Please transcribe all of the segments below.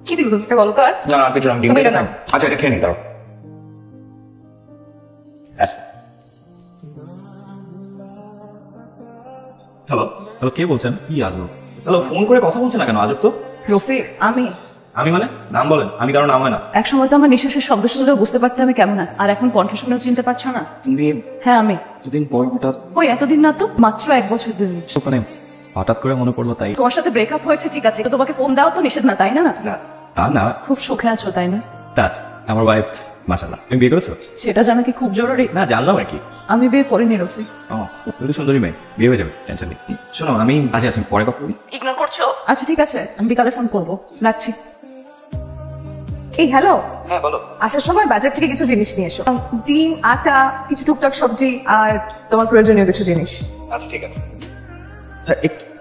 কি দিব তুমি বলো তো? আর না না কিছু আমি এটা নাও। আচ্ছা এটা খেয়ে নি দাও। হ্যালো হ্যালো, কে বলছেন? কি আজব? হ্যালো, ফোন করে কথা বলছেন না কেন? আজব তো। রফিক, আমি মানে নাম বলেন, আমি কারো নাম হয় না। এক সময় তো আমার নিঃশ্বাসের শব্দ শুনলেও বুঝতে পারতে আমি কেমন, আর এখন কণ্ঠ শুনে চিনতে পারছো না? তুমি হ্যাঁ আমি। দুদিন পর হঠাৎ ওই এতদিন না তো, মাত্র 1 বছর 2 মাস। মানে হঠাৎ করে মনে পড়লো তাই। তোমার সাথে ব্রেকআপ হয়েছে ঠিক আছে, তো তোমাকে ফোন দেওয়া তো নিষেধ না, তাই না? না তা না, খুব সুখে আছো তাই না? তাজ আমার ওয়াইফ মাশাআল্লাহ। তুমি বিয়ে করেছো? সেটা জানা কি খুব জরুরি? না জানলাম আর কি। আমি বিয়ে করিনি রফিক। ও তুমি সুন্দরী মেয়ে, বিয়ে হয়ে যাবে, টেনশন নেই। শোনো আমি আজ আছি, পরে কথা বলি। ইগনোর করছো? আচ্ছা ঠিক আছে, আমি বিকালে ফোন করবো, রাখছি। এই হ্যালো, হ্যাঁ বলো। আসার সময় বাজার থেকে কিছু জিনিস নিয়ে এসো। ডিম, আটা, কিছু টুকটাক সবজি আর তোমার প্রয়োজনীয় কিছু জিনিস। আচ্ছা ঠিক আছে।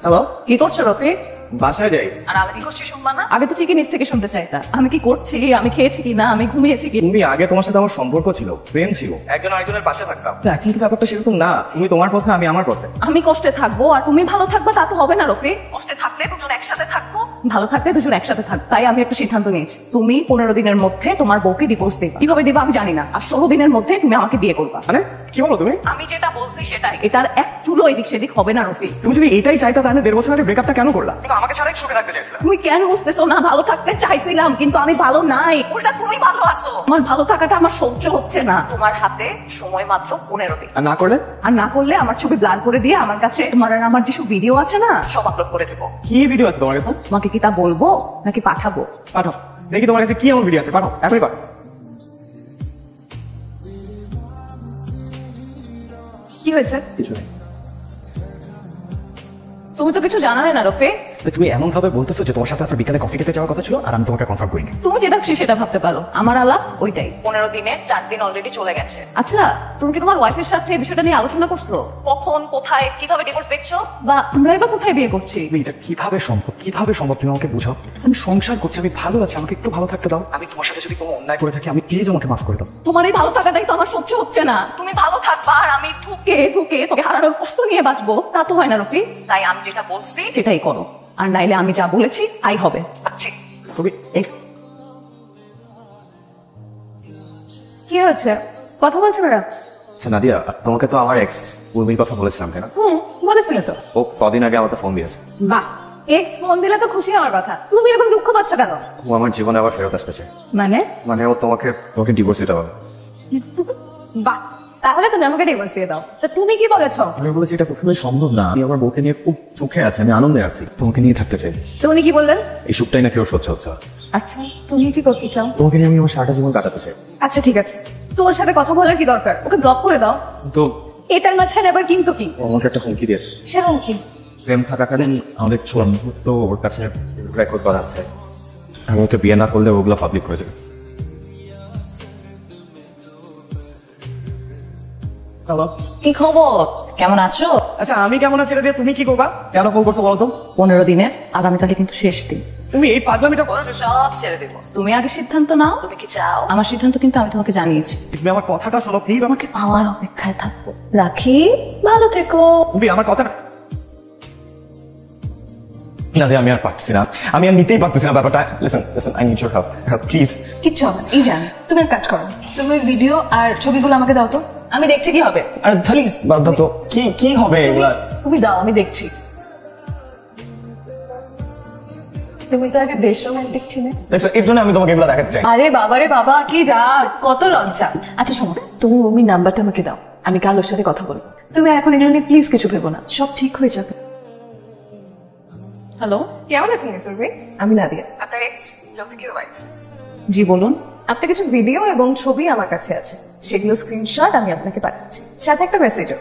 হ্যালো, কি করছো রফিক? বাসায় যাই। আর আমি কি করছি শুনবা না? আগে তো ঠিকই নিজ থেকে শুনতে চাইতা। আমি কি করছি, আমি খেয়েছি কি না, আমি ঘুমিয়েছি কি। তুমি আগে তোমার সাথে আমার সম্পর্ক ছিল, প্রেম ছিল, একজন আরেকজনের পাশে থাকতাম। এখন তো ব্যাপারটা সেরকম না, তুমি তোমার পথে আমি আমার পথে। আমি কষ্টে থাকবো আর তুমি ভালো থাকবা তা তো হবে না রফিক। কষ্টে থাকলে দুজন একসাথে থাকবো, ভালো থাকলে দুজন একসাথে থাকবো। তাই আমি একটা সিদ্ধান্ত নিয়েছি, তুমি 15 দিনের মধ্যে তোমার বউকে ডিভোর্স দেবে। কিভাবে দেবা আমি জানি না, আর 16 দিনের মধ্যে তুমি আমাকে বিয়ে করবা। মানে কি বলো তুমি? আমি যেটা বলছি সেটাই, এটার এক চুলো এদিক সেদিক হবে না রফিক। তুমি যদি এটাই চাইতা তাহলে 1.5 বছর আগে ব্রেকআপটা কেন করলা? তুমি আমাকে ছাড়াই সুখে থাকতে চাইছিলা। তুমি কেন বুঝতেছো না? ভালো থাকতে চাইছিলাম কিন্তু আমি ভালো নাই, উল্টা তুমি ভালো আছো। আমার ভালো থাকাটা আমার সহ্য হচ্ছে না। তোমার হাতে সময় মাত্র 15 দিন, আর না করলে? আর না করলে আমার ছবি ব্লার করে দিয়ে আমার কাছে তোমার আর আমার যেসব ভিডিও আছে না সব আপলোড করে দেবো। কি ভিডিও আছে তোমার কাছে? তোমাকে কি তা বলবো নাকি পাঠাবো? পাঠাও দেখি তোমার কাছে কি এমন ভিডিও আছে, পাঠাও এখনই পাঠাও। কি হয়েছে? কিছু নেই। তুমি তো কিছু জানালে না রফিক। তুমি এমন ভাবে বলতেছো যে তোমার সাথে আজকে বিকালে কফি খেতে যাওয়ার কথা ছিল, আর আমি তোমাকে কনফার্ম করিনি। তুমি যেটা খুশি সেটা ভাবতে পারো, আমার আলাপ ওইটাই। 15 দিনে 4 দিন অলরেডি চলে গেছে। আচ্ছা তুমি কি তোমার ওয়াইফের সাথে এই বিষয়টা নিয়ে আলোচনা করছো? কখন, কোথায়, কিভাবে ডিভোর্স পেয়েছো, বা আমরাই বা কোথায় বিয়ে করছি? তুমি এটা কিভাবে সম্ভব, কিভাবে সম্ভব? তুমি আমাকে বুঝাও। আমি সংসার করছি, আমি ভালো আছি, আমাকে একটু ভালো থাকতে দাও। আমি তোমার সাথে যদি কোনো অন্যায় করে থাকি আমি প্লিজ আমাকে মাফ করে দাও। তোমার এই ভালো থাকাটাই তো আমার সহ্য হচ্ছে না। তুমি ভালো থাকবা আর আমি ধুকে ধুকে তোকে হারানোর কষ্ট নিয়ে বাঁচবো, তা তো হয় না রফিক। তাই আমি যেটা বলছি সেটাই করো, আর নাইলে আমি যা বলেছি তাই হবে। আচ্ছা তুমি কি হচ্ছে, কথা বলছো না? আচ্ছা নাদিয়া, তোমাকে তো আমার এক্স উর্মির কথা বলেছিলাম তাই না? বলেছিলে তো। ও কদিন আগে আমাকে ফোন দিয়েছে। বাহ, এক্স ফোন দিলে তো খুশি হওয়ার কথা, তুমি এরকম দুঃখ পাচ্ছ কেন? ও আমার জীবনে আবার ফেরত আসতেছে। মানে ও তোমাকে ডিভোর্স দিতে হবে। বাহ, তাহলে তুমি আমাকে ডিভোর্স দিয়ে দাও। তা তুমি কি বলেছো? আমি বলেছি এটা কখনোই সম্ভব না, আমি আমার বউকে নিয়ে খুব সুখে আছি, আমি আনন্দে আছি, তোমাকে নিয়ে থাকতে চাই। তো উনি কি বললেন? এই সুখটাই নাকি ওর সহ্য হচ্ছে। আচ্ছা তুমি কি করতে চাও? তোমাকে নিয়ে আমি আমার সারাটা জীবন কাটাতে চাই। আচ্ছা ঠিক আছে, তোর সাথে কথা বলার কি দরকার? ওকে ব্লক করে দাও। তো এটার মাঝখানে আবার কিন্তু কি? ও আমাকে একটা হুমকি দিয়েছে। সেরকম কি? প্রেম থাকাকালীন আমাদের ছোট মুহূর্ত ওর কাছে রেকর্ড করা আছে, আমি ওকে বিয়ে না করলে ওগুলো পাবলিক করে যাবে। হ্যালো, কি খবর, কেমন আছো? আচ্ছা আমি কেমন আছি এটা দিয়ে তুমি কি করবা? কেন ফোন করছো বলতো? 15 দিনের আগামীকালে কিন্তু শেষ দিন। তুমি এই পাগলামিটা করো। সব ছেড়ে দেবো, তুমি আগে সিদ্ধান্ত নাও, তুমি কি চাও। আমার সিদ্ধান্ত কিন্তু আমি তোমাকে জানিয়েছি। তুমি আমার কথাটা শোনো প্লিজ। তোমাকে পাওয়ার অপেক্ষায় থাকবো, রাখি, ভালো থেকো। তুমি আমার কথা না দিয়ে আমি আর পারতেছি না, আমি আর নিতেই পারতেছি না ব্যাপারটা। Listen listen, I need your help please. কিচ্ছু হবে না, এই জান তুমি এক কাজ করো, তুমি ভিডিও আর ছবিগুলো আমাকে দাও তো, আমি দেখছি কি হবে। আরে প্লিজ বাদ তো, কি কি হবে এগুলা? তুমি দাও, আমি দেখছি। তুমি তো আগে বেশ রোমান্টিক ছিলে। দেখো এর জন্য আমি তোমাকে এগুলা দেখাতে চাই। আরে বাবা রে বাবা, কি রাগ, কত লজ্জা। আচ্ছা শোনো, তুমি উর্মির নাম্বারটা আমাকে দাও, আমি কাল ওর সাথে কথা বলবো। তুমি এখন এগুলো নিয়ে প্লিজ কিছু ভেবো না, সব ঠিক হয়ে যাবে। হ্যালো, কেমন আছেন মিস উর্মি? আমি নাদিয়া, আপনার এক্স রফিকের ওয়াইফ। জি বলুন। আপনার কিছু ভিডিও এবং ছবি আমার কাছে আছে, সেগুলো স্ক্রিনশট আমি আপনাকে পাঠাচ্ছি, সাথে একটা মেসেজও।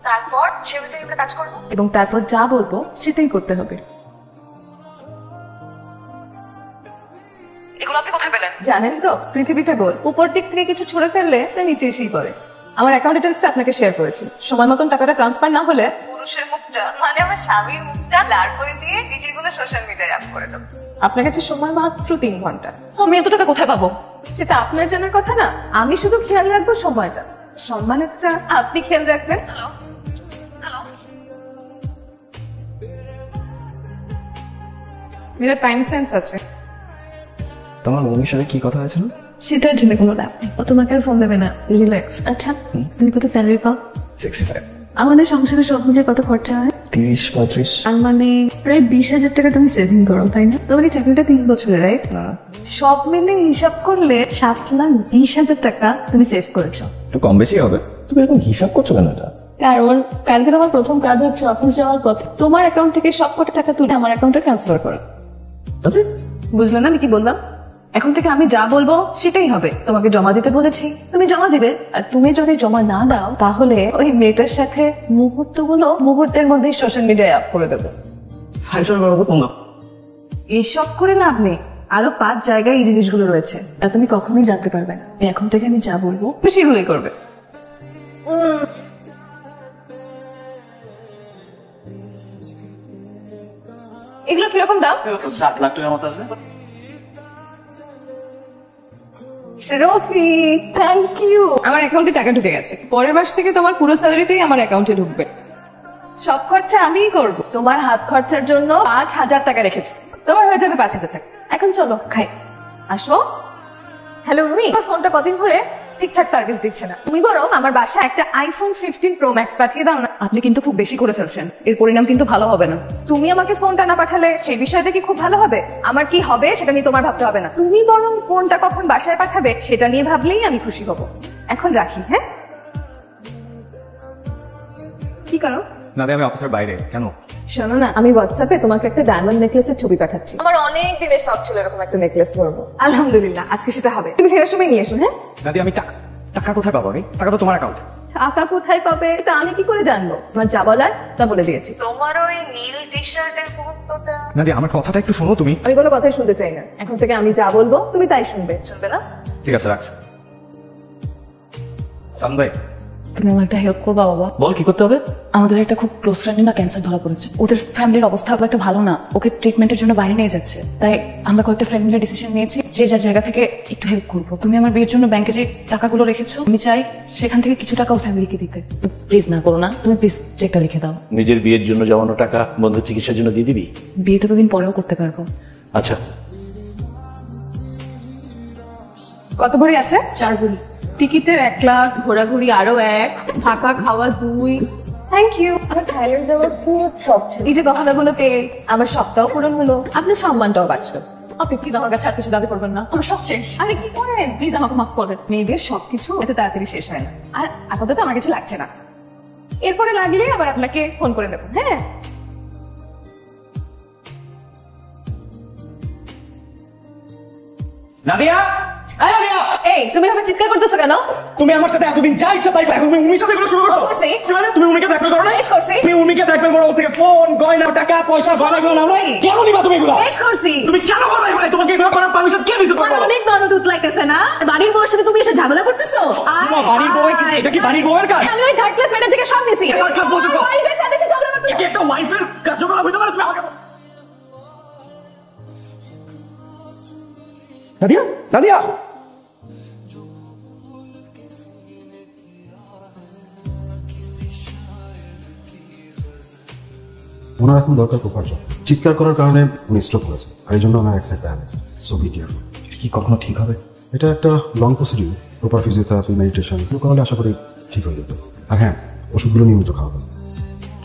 তারপর সে অনুযায়ী আমরা কাজ করবো, এবং তারপর যা বলবো সেটাই করতে হবে। এগুলো আপনি কোথায় পেলেন? জানেন তো, পৃথিবীতে গোল, উপর দিক থেকে কিছু ছুঁড়ে ফেললে তা নিচে এসেই পড়ে। আমার অ্যাকাউন্ট ডিটেইলসটা আপনাকে শেয়ার করেছি, সময় মতন টাকাটা ট্রান্সফার না হলে পুরুষের মুখটা মানে আমার স্বামীর মুখটা ব্লার করে দিয়ে ভিডিওগুলো সোশ্যাল মিডিয়ায় আপ করে দেবো। আপনার কাছে সময় মাত্র 3 ঘন্টা। আমি এত টাকা কোথায় পাবো সেটা আপনার জানার কথা না, আমি শুধু খেয়াল রাখবো সময়টা, সম্মানেরটা আপনি খেয়াল রাখবেন। হ্যালো হ্যালো, मेरा टाइम सेंस আছে। তোমার মম্মির সাথে কি কথা হয়েছিল? সেটার জন্য কোনো লাভ নেই, ও তোমাকে আর ফোন দেবে না, রিল্যাক্স। আচ্ছা তুমি কত স্যালারি পাও? 65। আমাদের সংসারে সব মিলিয়ে কত খরচা হয়? 30-35। আর মানে প্রায় 20,000 টাকা তুমি সেভিং করো, তাই না? তোমার এই চাকরিটা 3 বছরের, রাইট? না, সব মিলে হিসাব করলে 7,20,000 টাকা তুমি সেভ করেছো। একটু কম বেশি হবে। তুমি এখন হিসাব করছো কেন এটা? কারণ কালকে তোমার প্রথম কাজ হচ্ছে অফিস যাওয়ার পথে তোমার অ্যাকাউন্ট থেকে সব কটা টাকা তুলে আমার অ্যাকাউন্টে ট্রান্সফার করো। বুঝলে না আমি কি বললাম? এখন থেকে আমি যা বলবো সেটাই হবে। তোমাকে জমা দিতে বলেছি, তুমি জমা দিবে। আর তুমি যদি জমা না দাও তাহলে ওই মেয়েটার সাথে মুহূর্তের মধ্যেই সোশ্যাল মিডিয়ায় আপ করে দেবো। এসব করে লাভ নেই, আরো 5 জায়গায় এই জিনিসগুলো রয়েছে, তা তুমি কখনোই জানতে পারবে না। এখন থেকে আমি যা বলবো তুমি সেগুলোই করবে। এগুলো কিরকম দাম? 7 লাখ টাকার মতো আসবে। Rafi, thank you. আমার অ্যাকাউন্টে টাকা ঢুকে গেছে, পরের মাস থেকে তোমার পুরো স্যালারিটাই আমার অ্যাকাউন্টে ঢুকবে। সব খরচা আমিই করব। তোমার হাত খরচার জন্য 5,000 টাকা রেখেছি, তোমার হয়ে যাবে 5,000 টাকা। এখন চলো খাই। আসো। হ্যালো রুমি, আমার ফোনটা কদিন ধরে ঠিকঠাক সার্ভিস দিচ্ছে না, তুমি বরং আমার বাসায় একটা আইফোন 15 প্রো ম্যাক্স পাঠিয়ে দাও না। আপনি কিন্তু খুব বেশি করে ফেলছেন, এর পরিণাম কিন্তু ভালো হবে না। তুমি আমাকে ফোনটা না পাঠালে সেই বিষয়টা কি খুব ভালো হবে? আমার কি হবে সেটা নিয়ে তোমার ভাবতে হবে না, তুমি বরং ফোনটা কখন বাসায় পাঠাবে সেটা নিয়ে ভাবলেই আমি খুশি হব। এখন রাখি, হ্যাঁ? কি করো? না, আমি অফিসের বাইরে। কেন? শোনো না, আমি হোয়াটসঅ্যাপে তোমাকে একটা ডায়মন্ড নেকলেসের ছবি পাঠাচ্ছি। আমার অনেক দিনের শখ ছিল এরকম একটা নেকলেস পরবো। আলহামদুলিল্লাহ আজকে সেটা হবে। তুমি ফেরার সময় নিয়ে এসো, হ্যাঁ? দাদি, আমি টাকা কোথায় পাবো? টাকা তো তোমার অ্যাকাউন্টে। টাকা কোথায় পাবে এটা আমি কি করে জানবো? আমার যা বলার তা বলে দিয়েছি। তোমার ওই নীল টি শার্টের গুরুত্বটা। দাদি, আমার কথাটা একটু শোনো তুমি। আমি কোনো কথাই শুনতে চাই না, এখন থেকে আমি যা বলবো তুমি তাই শুনবে, শুনবে না? ঠিক আছে, রাখছি। সান ভাই, তুমি আমার একটা হেল্প করবা বাবা? বল, কি করতে হবে? আমাদের একটা খুব ক্লোজ ফ্রেন্ডের না ক্যান্সার ধরা পড়েছে, ওদের ফ্যামিলির অবস্থা খুব একটা ভালো না, ওকে ট্রিটমেন্টের জন্য বাইরে নিয়ে যাচ্ছে। তাই আমরা কয়েকটা ফ্রেন্ড মিলে ডিসিশন নিয়েছি যে যার জায়গা থেকে একটু হেল্প করবো। তুমি আমার বিয়ের জন্য ব্যাংকে যে টাকাগুলো রেখেছো, আমি চাই সেখান থেকে কিছু টাকা ওর ফ্যামিলিকে দিতে। প্লিজ না করো না, তুমি প্লিজ চেকটা লিখে দাও। নিজের বিয়ের জন্য জমানো টাকা বন্ধুর চিকিৎসার জন্য দিয়ে দিবি? বিয়েটা তো দিন পরেও করতে পারবো। আচ্ছা, কত ভরি আছে? 4 ভরি। টিকিটের 1 লাখ, ঘোরাঘুরি আরো 1, থাকা খাওয়া 2। Thank you. আমার থাইল্যান্ড যাওয়ার খুব শখ ছিল, এই যে গহনাগুলো পেয়ে আমার শখটাও পূরণ হলো, আপনার সম্মানটাও বাঁচলো। আপনি প্লিজ আমার কাছে আর কিছু দাবি করবেন না, আমার সব শেষ। আরে কি করেন? প্লিজ আমাকে মাফ করবেন। মেয়েদের সবকিছু এত তাড়াতাড়ি শেষ হয় না, আর আপাতত আমার কিছু লাগছে না, এরপরে লাগলে আবার আপনাকে ফোন করে দেবো, হ্যাঁ? নাদিয়া, এই তুমি আমার চিৎকার করতেছো কেন? তুমি আমার সাথে এতদিন যা ইচ্ছা তাই, এখন তুমি উমির সাথে এগুলো শুরু করছো। করছি। তুমি উমিকে ব্ল্যাকমেল করো না? বেশ করছি। তুমি উমিকে ব্ল্যাকমেল করো, ওর থেকে ফোন, গয়না, টাকা, পয়সা, গয়নাগুলো নাও না? কেন নিবা তুমি এগুলো? বেশ করছি। তুমি কেন করবে এগুলো? তোমাকে এগুলো করার পারমিশন কে দিয়েছে? আমার অনেক গণদূত লাগতেছে না, বাড়ির বউয়ের সাথে তুমি এসে ঝামেলা করতেছো। বাড়ির বউ? এটা কি বাড়ির বউয়ের কাজ? আমি ওই থার্ড ক্লাস ম্যাডাম থেকে সব নিছি। Third class বলতেছো? আমার ওয়াইফের সাথে এসে ঝগড়া করতেছো। কি একটা ওয়াইফের কার্যকলাপ হইতে পারে? তুমি আমাকে নাদিয়া, নাদিয়া, ওনার এখন দরকার প্রপার জব। চিৎকার করার কারণে উনি স্ট্রোক করেছে, আর এই জন্য আমার accent paralyse. So be careful. কি কখনো ঠিক হবে? এটা একটা long procedure, proper physiotherapy, meditation এগুলো করালে আশা করি ঠিক হয়ে যাবে। আর হ্যাঁ, ওষুধগুলো নিয়মিত খাওয়াবেন।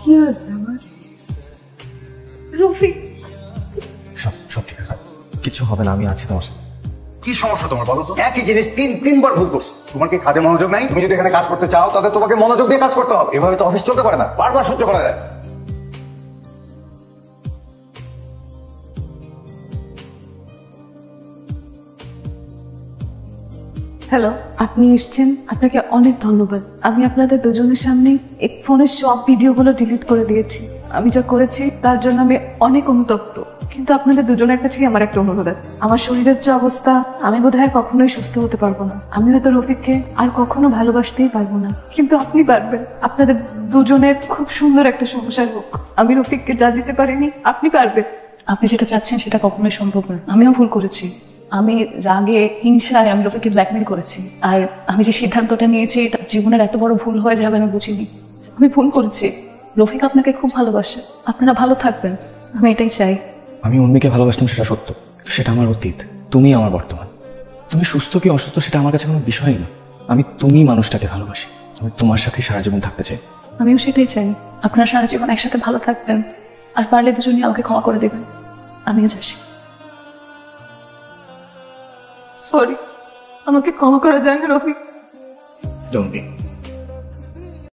কি হচ্ছে আমার? রফিক, সব ঠিক আছে, কিছু হবে না, আমি আছি তোমার সাথে। কি সমস্যা তোমার বলো তো? একই জিনিস তিনবার ভুল করছো। তোমার কি কাজে মনোযোগ নাই? তুমি যদি এখানে কাজ করতে চাও তাহলে তোমাকে মনোযোগ দিয়ে কাজ করতে হবে। এভাবে তো অফিস চলতে পারে না, বারবার সহ্য করা যায়। হ্যালো, আপনি এসেছেন, আপনাকে অনেক ধন্যবাদ। আমি আপনাদের দুজনের সামনে এই ফোনের সব ভিডিওগুলো ডিলিট করে দিয়েছি। আমি যা করেছি তার জন্য আমি অনেক অনুতপ্ত, কিন্তু আপনাদের দুজনের কাছে আমার একটা অনুরোধ আছে। আমার শরীরের যে অবস্থা, আমি বোধহয় আর কখনোই সুস্থ হতে পারবো না। আমি হয়তো রফিককে আর কখনো ভালোবাসতেই পারবো না, কিন্তু আপনি পারবেন। আপনাদের দুজনের খুব সুন্দর একটা সংসার হোক। আমি রফিককে যা দিতে পারিনি, আপনি পারবেন। আপনি যেটা চাচ্ছেন সেটা কখনোই সম্ভব না। আমিও ভুল করেছি, আমি রাগে হিংসায় আমি রফিককে ব্ল্যাকমেল করেছি। আর আমি যে সিদ্ধান্তটা নিয়েছি এটা জীবনের এত বড় ভুল হয়ে যাবে আমি বুঝিনি। আমি ভুল করেছি। রফিক আপনাকে খুব ভালোবাসে, আপনারা ভালো থাকবেন, আমি এটাই চাই। আমি উর্মিকে ভালোবাসতাম, সেটা সত্য, সেটা আমার অতীত। তুমি আমার বর্তমান। তুমি সুস্থ কি অসুস্থ সেটা আমার কাছে কোনো বিষয় না। আমি তুমি মানুষটাকে ভালোবাসি, আমি তোমার সাথে সারা জীবন থাকতে চাই। আমিও সেটাই চাই, আপনারা সারা জীবন একসাথে ভালো থাকবেন, আর পারলে দুজনই আমাকে ক্ষমা করে দেবেন। আমি আজ আসি। সরি, আমাকে ক্ষমা করা যায় না রফিক। Don't be.